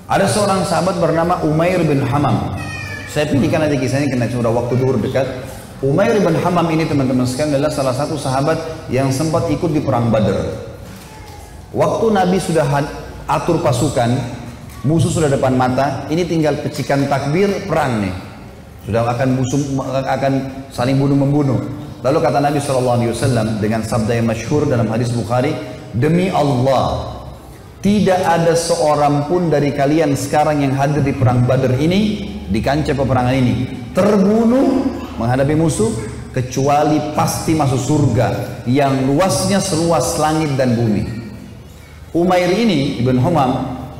Ada seorang sahabat bernama Umair bin Hamam. Saya pilihkan nanti kisahnya karena sudah waktu duhur dekat. Umair bin Hamam ini teman-teman sekalian adalah salah satu sahabat yang sempat ikut di perang Badar. Waktu Nabi sudah atur pasukan, musuh sudah depan mata, ini tinggal pecikan takbir, perang nih. Sudah akan saling bunuh-membunuh. Lalu kata Nabi SAW dengan sabda yang masyhur dalam hadis Bukhari, demi Allah, tidak ada seorang pun dari kalian sekarang yang hadir di perang Badar ini, di kancah peperangan ini, terbunuh menghadapi musuh, kecuali pasti masuk surga yang luasnya seluas langit dan bumi. Umair ini, Ibn Humam,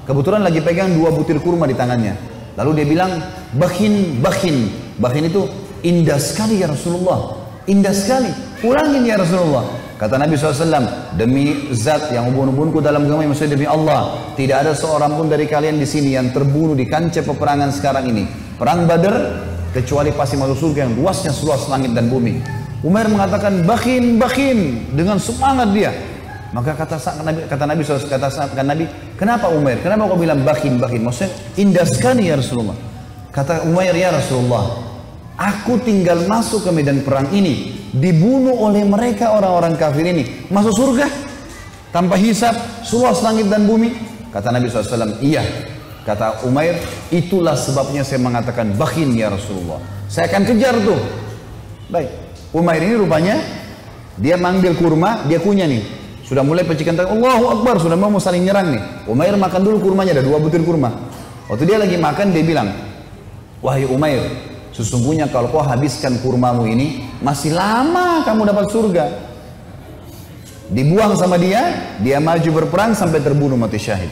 kebetulan lagi pegang 2 butir kurma di tangannya. Lalu dia bilang, bakhin, bakhin. Bakhin itu indah sekali ya Rasulullah. Indah sekali, ulangin ya Rasulullah. Kata Nabi SAW, demi zat yang ubun-ubunku dalam agama, maksudnya demi Allah, tidak ada seorang pun dari kalian di sini yang terbunuh di kancah peperangan sekarang ini, perang Badar, kecuali pasti masuk surga yang luasnya seluas langit dan bumi. Umair mengatakan, bakhin, bakhin, dengan semangat dia. Maka kata Nabi SAW, kata Nabi, kenapa Umair? Kenapa kau bilang bakhin, bakhin? Maksudnya indah sekali ya Rasulullah. Kata Umair, ya Rasulullah, aku tinggal masuk ke medan perang ini, dibunuh oleh mereka orang-orang kafir ini, masuk surga tanpa hisab, seluas langit dan bumi. Kata Nabi SAW, iya. Kata Umair, itulah sebabnya saya mengatakan bakhin ya Rasulullah, saya akan kejar tuh. Baik, Umair ini rupanya dia manggil kurma, dia kunyah nih, sudah mulai pecikan tangan, Allahu Akbar, sudah mau saling nyerang nih. Umair makan dulu kurmanya, ada 2 butir kurma. Waktu dia lagi makan, dia bilang, wahai Umair, sesungguhnya kalau kau habiskan kurmamu ini, masih lama kamu dapat surga. Dibuang sama dia maju berperang sampai terbunuh mati syahid.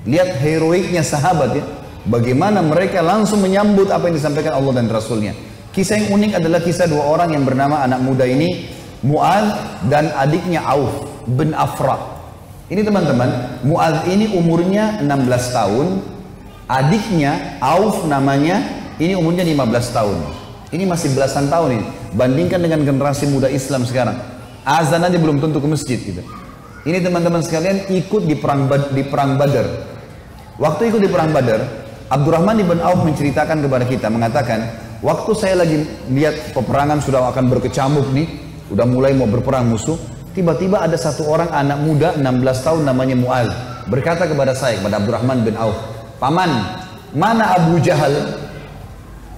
Lihat heroiknya sahabat ya, bagaimana mereka langsung menyambut apa yang disampaikan Allah dan Rasulnya. Kisah yang unik adalah kisah 2 orang yang bernama anak muda ini, Mu'adz dan adiknya Auf bin Afra. Ini teman-teman, Mu'adz ini umurnya 16 tahun, adiknya Auf namanya, ini umurnya 15 tahun. Ini masih belasan tahun ini. Bandingkan dengan generasi muda Islam sekarang. Azan aja belum tentu ke masjid gitu. Ini teman-teman sekalian ikut di perang Badar. Waktu ikut di perang Badar, Abdurrahman ibn Auf menceritakan kepada kita, mengatakan, waktu saya lagi lihat peperangan sudah akan berkecamuk nih, udah mulai mau berperang musuh, tiba-tiba ada satu orang anak muda 16 tahun namanya Mu'adz berkata kepada saya, kepada Abdurrahman bin Auf, paman, mana Abu Jahal?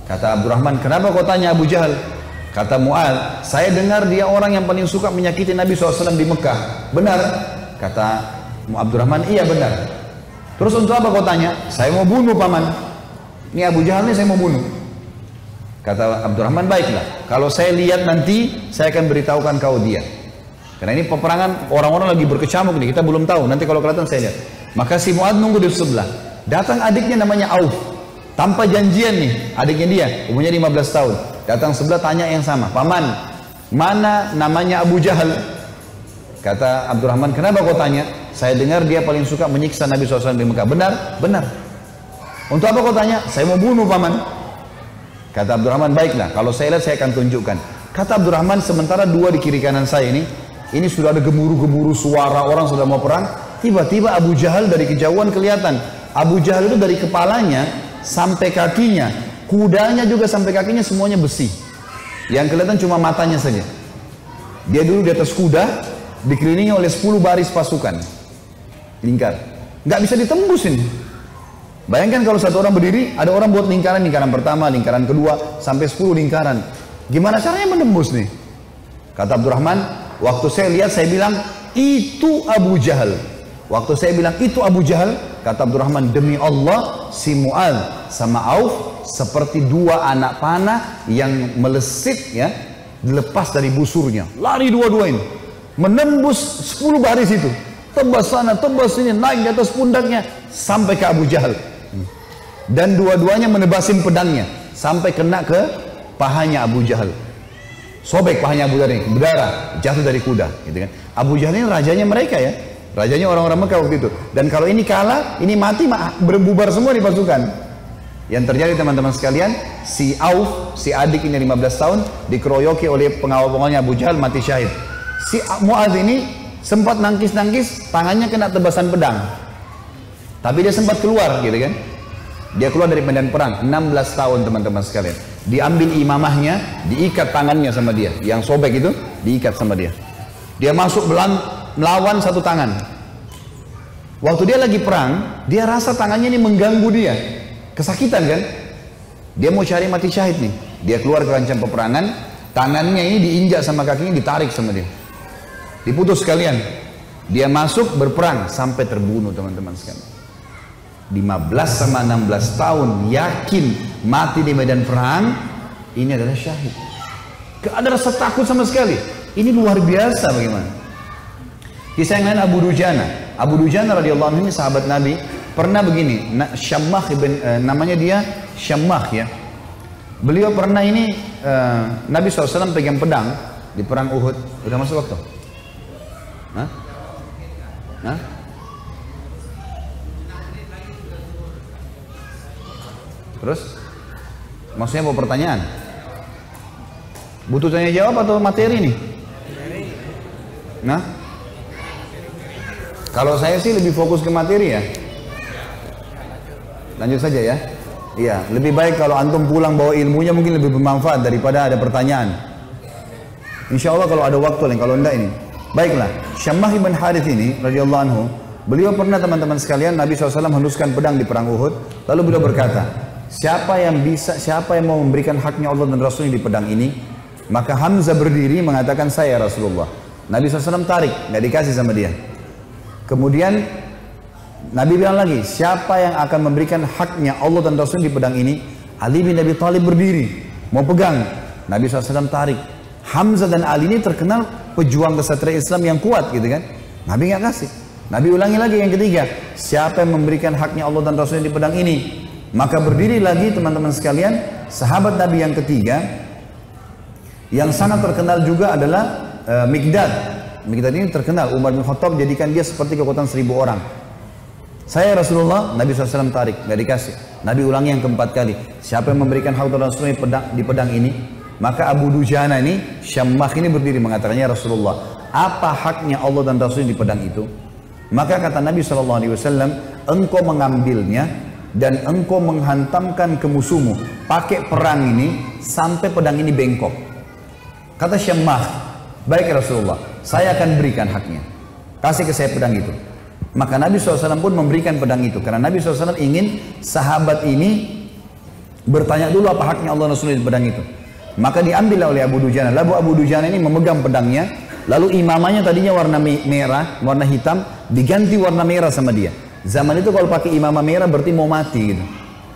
Kata Abdurrahman, kenapa kau tanya Abu Jahal? Kata Mu'adz, saya dengar dia orang yang paling suka menyakiti Nabi SAW di Mekah. Benar? Kata Abdurrahman, iya benar. Terus untuk apa kau tanya? Saya mau bunuh paman. Ini Abu Jahal ini saya mau bunuh. Kata Abdurrahman, baiklah. Kalau saya lihat nanti, saya akan beritahukan kau dia. Karena ini peperangan orang-orang lagi berkecamuk nih, kita belum tahu. Nanti kalau kelihatan saya lihat. Maka si Mu'adz nunggu di sebelah. Datang adiknya namanya Auf. Tanpa janjian nih, adiknya dia, umurnya 15 tahun. Datang sebelah tanya yang sama, paman, mana namanya Abu Jahal? Kata Abdurrahman, kenapa kau tanya? Saya dengar dia paling suka menyiksa Nabi SAW di Mekah. Benar? Benar. Untuk apa kau tanya? Saya mau bunuh paman. Kata Abdurrahman, baiklah, kalau saya lihat saya akan tunjukkan. Kata Abdurrahman, sementara 2 di kiri kanan saya ini sudah ada gemuruh-gemuruh suara orang sudah mau perang. Tiba-tiba Abu Jahal dari kejauhan kelihatan. Abu Jahal itu dari kepalanya sampai kakinya, kudanya juga sampai kakinya semuanya besi. Yang kelihatan cuma matanya saja. Dia dulu di atas kuda, dikelilingi oleh 10 baris pasukan. Lingkar. Nggak bisa ditembus ini. Bayangkan kalau satu orang berdiri, ada orang buat lingkaran pertama, lingkaran kedua, sampai 10 lingkaran. Gimana caranya menembus nih? Kata Abdurrahman, waktu saya lihat, saya bilang, itu Abu Jahal. Waktu saya bilang, itu Abu Jahal, kata Abdurrahman, demi Allah, si Mu'adz sama Auf seperti 2 anak panah yang melesit ya, dilepas dari busurnya. Lari dua-dua ini, menembus 10 baris itu. Tebas sana, tebas sini, naik di atas pundaknya, sampai ke Abu Jahal. Dan dua-duanya menebasin pedangnya, sampai kena ke pahanya Abu Jahal. Sobek pahanya Abu Jahal ini, berdarah, jatuh dari kuda. Gitu kan. Abu Jahal ini rajanya mereka ya. Rajanya orang-orang Mekah waktu itu. Dan kalau ini kalah, ini mati, berbubar semua di pasukan. Yang terjadi teman-teman sekalian, si Auf, si adik ini 15 tahun, dikeroyoki oleh pengawal-pengawalnya Abu Jahal, mati syahid. Si Mu'adz ini sempat nangkis-nangkis, tangannya kena tebasan pedang. Tapi dia sempat keluar gitu kan. Dia keluar dari medan perang, 16 tahun teman-teman sekalian. Diambil imamahnya, diikat tangannya sama dia. Yang sobek itu, diikat sama dia. Dia masuk melawan satu tangan. Waktu dia lagi perang, dia rasa tangannya ini mengganggu dia. Kesakitan kan? Dia mau cari mati syahid nih. Dia keluar ke kancah peperangan, tangannya ini diinjak sama kakinya, ditarik sama dia. Diputus sekalian. Dia masuk berperang sampai terbunuh teman-teman sekalian. 15 sama 16 tahun yakin mati di medan perang, ini adalah syahid. Gak ada rasa takut sama sekali. Ini luar biasa bagaimana. Kisah yang lain Abu Dujana. Abu Dujana radhiyallahu anhu ini sahabat Nabi, pernah begini, Syammah namanya dia Syammah ya. Beliau pernah ini Nabi SAW pegang pedang di perang Uhud. Udah masuk waktu? Hah? Hah? Terus? Maksudnya mau pertanyaan? Butuh tanya jawab atau materi nih? Nah? Kalau saya sih lebih fokus ke materi ya. Lanjut saja ya. Iya, lebih baik kalau antum pulang bawa ilmunya mungkin lebih bermanfaat daripada ada pertanyaan. Insya Allah kalau ada waktu lain, kalau enggak ini. Baiklah, Syammah ibn Harith ini radhiyallahu anhu, beliau pernah teman-teman sekalian Nabi SAW henuskan pedang di perang Uhud, lalu beliau berkata, siapa yang mau memberikan haknya Allah dan Rasulnya di pedang ini? Maka Hamzah berdiri mengatakan, saya Rasulullah. Nabi SAW tarik, nggak dikasih sama dia. Kemudian Nabi bilang lagi, siapa yang akan memberikan haknya Allah dan Rasulnya di pedang ini? Ali bin Abi Thalib berdiri, mau pegang. Nabi SAW tarik. Hamzah dan Ali ini terkenal pejuang kesatria Islam yang kuat gitu kan. Nabi nggak kasih. Nabi ulangi lagi yang ketiga, siapa yang memberikan haknya Allah dan Rasulnya di pedang ini? Maka berdiri lagi teman-teman sekalian, sahabat Nabi yang ketiga, yang sangat terkenal juga adalah Mikdad. Mikdad ini terkenal, Umar bin Khattab jadikan dia seperti kekuatan 1000 orang. Saya Rasulullah, Nabi SAW tarik, nggak dikasih. Nabi ulangi yang keempat kali, siapa yang memberikan hak dan Rasulnya di pedang ini? Maka Abu Dujana ini, Syammah ini berdiri mengatakannya, Rasulullah, apa haknya Allah dan Rasulnya di pedang itu? Maka kata Nabi SAW, engkau mengambilnya dan engkau menghantamkan ke musuhmu pakai perang ini sampai pedang ini bengkok. Kata Syammah, baik Rasulullah, saya akan berikan haknya, kasih ke saya pedang itu. Maka Nabi SAW pun memberikan pedang itu, karena Nabi SAW ingin sahabat ini bertanya dulu apa haknya Allah dan Rasulnya di pedang itu. Maka diambil oleh Abu Dujana. Lalu Abu Dujana ini memegang pedangnya, lalu imamahnya tadinya warna merah, warna hitam, diganti warna merah sama dia. Zaman itu kalau pakai imamah merah berarti mau mati gitu.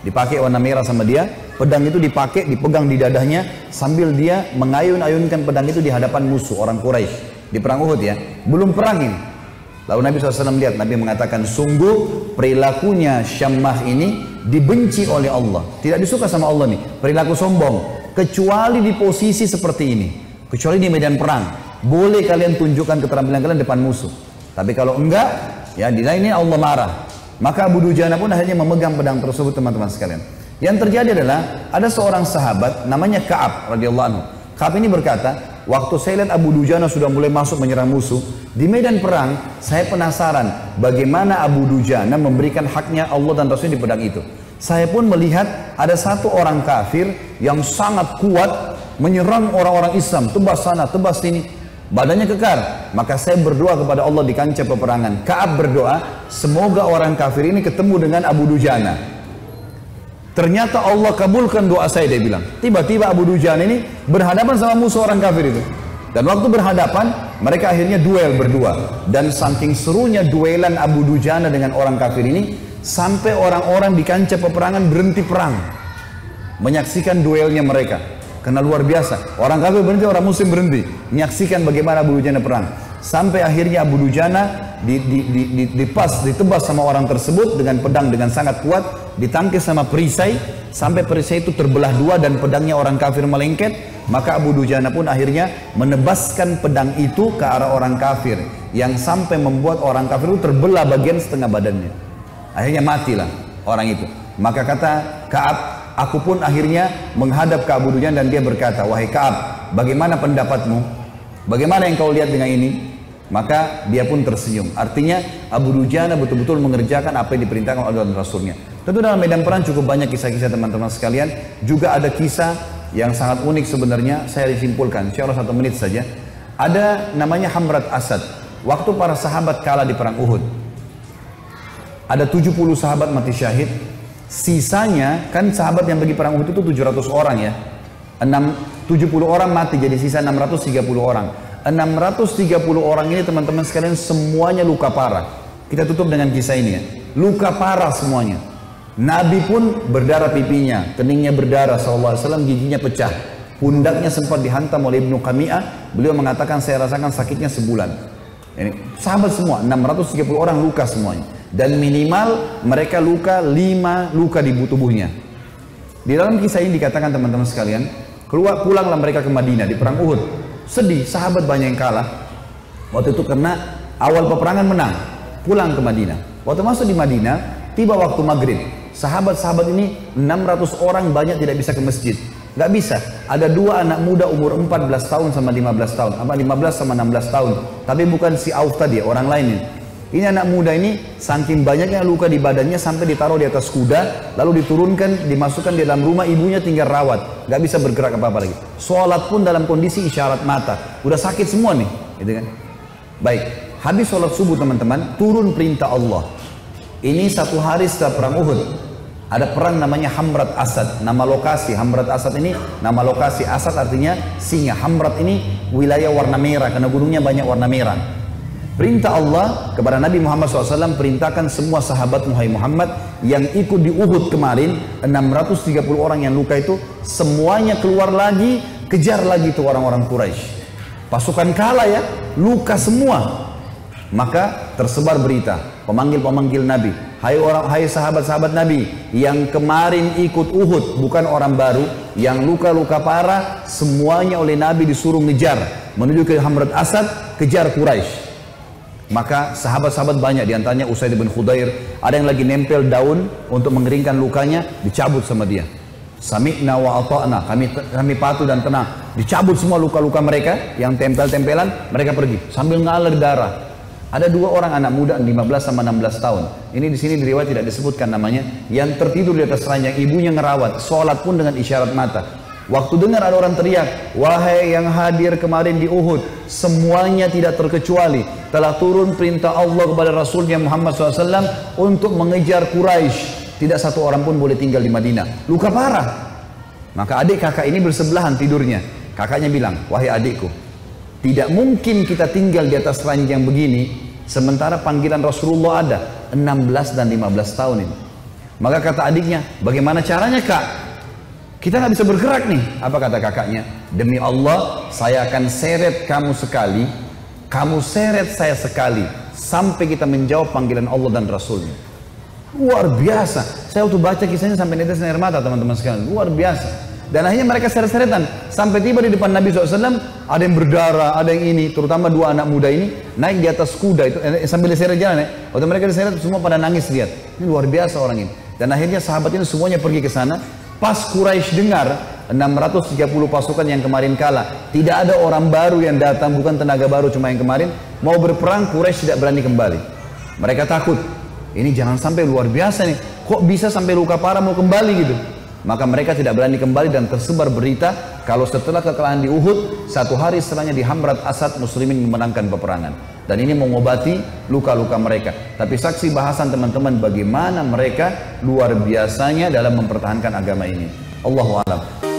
Dipakai warna merah sama dia, pedang itu dipakai, dipegang di dadanya sambil dia mengayun-ayunkan pedang itu di hadapan musuh orang Quraisy di perang Uhud ya. Belum perang ini. Lalu Nabi SAW lihat, Nabi mengatakan, sungguh perilakunya Syammah ini dibenci oleh Allah. Tidak disuka sama Allah nih, perilaku sombong. Kecuali di posisi seperti ini, kecuali di medan perang, boleh kalian tunjukkan keterampilan kalian depan musuh. Tapi kalau enggak, ya di lainnya Allah marah. Maka Abu Dujana pun akhirnya memegang pedang tersebut teman-teman sekalian. Yang terjadi adalah ada seorang sahabat namanya Ka'ab radhiyallahu anhu. Ka'ab ini berkata, waktu saya lihat Abu Dujana sudah mulai masuk menyerang musuh di medan perang, saya penasaran bagaimana Abu Dujana memberikan haknya Allah dan Rasulnya di pedang itu. Saya pun melihat ada satu orang kafir yang sangat kuat menyerang orang-orang Islam, tebas sana, tebas sini, badannya kekar. Maka saya berdoa kepada Allah di kancah peperangan. Ka'ab berdoa, semoga orang kafir ini ketemu dengan Abu Dujana. Ternyata Allah kabulkan doa saya, dia bilang. Tiba-tiba Abu Dujana ini berhadapan sama musuh orang kafir itu. Dan waktu berhadapan, mereka akhirnya duel berdua. Dan saking serunya duelan Abu Dujana dengan orang kafir ini, sampai orang-orang di kancah peperangan berhenti perang menyaksikan duelnya mereka, karena luar biasa. Orang kafir berhenti, orang muslim berhenti menyaksikan bagaimana Abu Dujana perang. Sampai akhirnya Abu Dujana ditebas sama orang tersebut dengan pedang dengan sangat kuat, ditangkis sama perisai sampai perisai itu terbelah dua dan pedangnya orang kafir melengket. Maka Abu Dujana pun akhirnya menebaskan pedang itu ke arah orang kafir, yang sampai membuat orang kafir itu terbelah bagian setengah badannya. Akhirnya matilah orang itu. Maka kata Ka'ab, aku pun akhirnya menghadap ke Abu Dujana dan dia berkata, wahai Ka'ab, bagaimana pendapatmu? Bagaimana yang kau lihat dengan ini? Maka dia pun tersenyum. Artinya Abu Dujana betul-betul mengerjakan apa yang diperintahkan oleh Allah dan Rasulnya. Tentu dalam medan perang cukup banyak kisah-kisah teman-teman sekalian. Juga ada kisah yang sangat unik sebenarnya. Saya disimpulkan, insya Allah 1 menit saja. Ada namanya Hamrat Asad. Waktu para sahabat kalah di perang Uhud, ada 70 sahabat mati syahid. Sisanya, kan sahabat yang pergi perang Uhud itu 700 orang ya. 70 orang mati, jadi sisa 630 orang. 630 orang ini teman-teman sekalian semuanya luka parah. Kita tutup dengan kisah ini ya. Luka parah semuanya. Nabi pun berdarah pipinya, keningnya berdarah SAW, giginya pecah. Pundaknya sempat dihantam oleh Ibnu Qami'ah. Beliau mengatakan saya rasakan sakitnya sebulan. Ini sahabat semua, 630 orang luka semuanya. Dan minimal mereka luka 5 luka di tubuhnya. Di dalam kisah ini dikatakan teman-teman sekalian, pulanglah mereka ke Madinah di perang Uhud. Sedih, sahabat banyak yang kalah. Waktu itu karena awal peperangan menang, pulang ke Madinah. Waktu masuk di Madinah, tiba waktu maghrib. Sahabat-sahabat ini 600 orang banyak tidak bisa ke masjid. Gak bisa. Ada 2 anak muda umur 14 tahun sama 15 tahun. Apa 15 sama 16 tahun. Tapi bukan si Auf tadi, orang lain ini. Ini anak muda ini saking banyaknya luka di badannya sampai ditaruh di atas kuda, lalu diturunkan, dimasukkan di dalam rumah, ibunya tinggal rawat, nggak bisa bergerak apa-apa lagi. Sholat pun dalam kondisi isyarat mata, udah sakit semua nih, gitu kan? Baik, habis sholat subuh teman-teman, turun perintah Allah. Ini 1 hari setelah perang Uhud, ada perang namanya Hamrat Asad, nama lokasi. Hamrat Asad ini nama lokasi, Asad artinya singa. Hamrat ini wilayah warna merah karena gunungnya banyak warna merah. Perintah Allah kepada Nabi Muhammad SAW, perintahkan semua sahabat Muhammad yang ikut di Uhud kemarin, 630 orang yang luka itu, semuanya keluar lagi, kejar lagi tuh orang-orang Quraisy. Pasukan kalah ya, luka semua. Maka tersebar berita, pemanggil-pemanggil Nabi, hai sahabat-sahabat Nabi yang kemarin ikut Uhud, bukan orang baru, yang luka-luka parah, semuanya oleh Nabi disuruh ngejar, menuju ke Hamrat Asad, kejar Quraisy. Maka sahabat-sahabat banyak, diantaranya Usaid bin Khudair, ada yang lagi nempel daun untuk mengeringkan lukanya, dicabut sama dia. Sami'na wa ata'na, kami patuh dan tenang. Dicabut semua luka-luka mereka yang tempel-tempelan, mereka pergi sambil ngalir darah. Ada 2 orang anak muda 15 sama 16 tahun. Ini di sini di riwayat tidak disebutkan namanya, yang tertidur di atas ranjang, ibunya ngerawat, sholat pun dengan isyarat mata. Waktu dengar ada orang teriak, wahai yang hadir kemarin di Uhud, semuanya tidak terkecuali telah turun perintah Allah kepada Rasulnya Muhammad SAW untuk mengejar Quraisy. Tidak satu orang pun boleh tinggal di Madinah. Luka parah. Maka adik kakak ini bersebelahan tidurnya. Kakaknya bilang, wahai adikku, tidak mungkin kita tinggal di atas ranjang begini, sementara panggilan Rasulullah ada 16 dan 15 tahun ini. Maka kata adiknya, bagaimana caranya kak? Kita nggak bisa bergerak nih. Apa kata kakaknya? Demi Allah, saya akan seret kamu sekali, kamu seret saya sekali, sampai kita menjawab panggilan Allah dan Rasulnya. Luar biasa. Saya waktu baca kisahnya sampai netes air mata teman-teman sekalian. Luar biasa. Dan akhirnya mereka seret-seretan sampai tiba di depan Nabi SAW. Ada yang berdarah, ada yang ini. Terutama 2 anak muda ini naik di atas kuda itu sambil diseret jalan ya. Waktu mereka diseret semua pada nangis lihat. Ini luar biasa orang ini. Dan akhirnya sahabat ini semuanya pergi ke sana. Pas Quraisy dengar 630 pasukan yang kemarin kalah, tidak ada orang baru yang datang, bukan tenaga baru cuma yang kemarin, mau berperang, Quraisy tidak berani kembali. Mereka takut, ini jangan sampai luar biasa nih, kok bisa sampai luka parah mau kembali gitu. Maka mereka tidak berani kembali dan tersebar berita kalau setelah kekalahan di Uhud, 1 hari setelahnya di Hamrat Asad muslimin memenangkan peperangan. Dan ini mengobati luka-luka mereka. Tapi saksi bahasan teman-teman bagaimana mereka luar biasanya dalam mempertahankan agama ini. Allahu a'lam.